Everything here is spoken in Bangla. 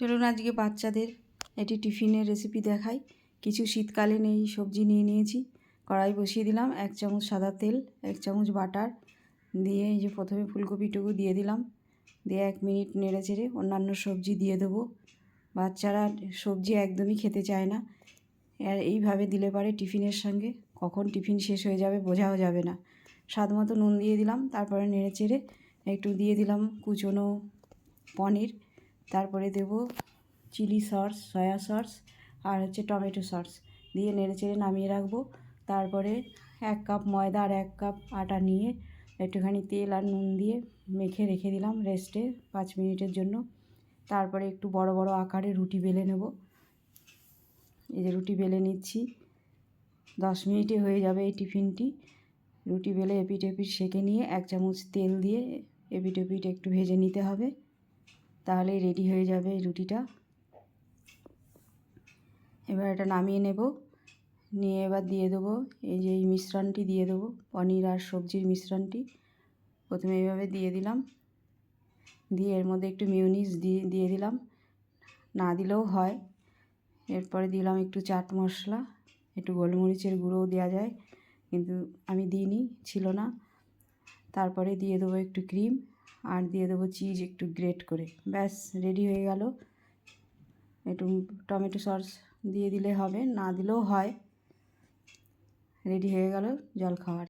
চলুন আজকে বাচ্চাদের একটি টিফিনের রেসিপি দেখাই। কিছু শীতকালীন এই সবজি নিয়ে নিয়েছি। কড়াই বসিয়ে দিলাম, 1 চামচ সাদা তেল, 1 চামচ বাটার দিয়ে এই যে প্রথমে ফুলকপিটুকু দিয়ে দিলাম, দিয়ে 1 মিনিট নেড়ে চেড়ে অন্যান্য সবজি দিয়ে দেবো। বাচ্চারা সবজি একদমই খেতে চায় না, আর এইভাবে দিলে পারে টিফিনের সঙ্গে কখন টিফিন শেষ হয়ে যাবে বোঝাও যাবে না। স্বাদ মতো নুন দিয়ে দিলাম, তারপরে নেড়ে চেড়ে একটু দিয়ে দিলাম কুচনো পনির, তারপরে দেব চিলি সস, সয়া সস আর টমেটো সস দিয়ে নেড়ে চেড়ে নামিয়ে রাখবো। তারপরে 1 কাপ ময়দা আর 1 কাপ আটা নিয়ে একটুখানি তেল আর নুন দিয়ে মেখে রেখে দিলাম রেস্টে 5 মিনিটের জন্য। তারপরে একটু বড় বড় আকারে রুটি বেলে নেব। এই যে রুটি বেলে নিচ্ছি, 10 মিনিটে হয়ে যাবে এই টিফিনটি। রুটি বেলে এপিট এপিট সেঁকে নিয়ে 1 চামচ তেল দিয়ে এপিট এপিট একটু ভেজে নিতে হবে, তাহলেই রেডি হয়ে যাবে এই রুটিটা। এবার এটা নামিয়ে নেব, নিয়ে এবার দিয়ে দেবো এই যে এই মিশ্রণটি দিয়ে দেবো, পনির আর সবজির মিশ্রণটি। প্রথমে এইভাবে দিয়ে দিলাম, দিয়ে এর মধ্যে একটু মিউনিস দিয়ে দিলাম, না দিলেও হয়। এরপরে দিলাম একটু চাট মশলা, একটু গোলমরিচের গুঁড়োও দেওয়া যায়, কিন্তু আমি দিইনি, ছিল না। তারপরে দিয়ে দেবো একটু ক্রিম আর দিয়ে দেবো চিজ একটু গ্রেট করে। ব্যাস রেডি হয়ে গেল। একটু টমেটো সস দিয়ে দিলে হবে, না দিলেও হয়। রেডি হয়ে গেল জলখাবার।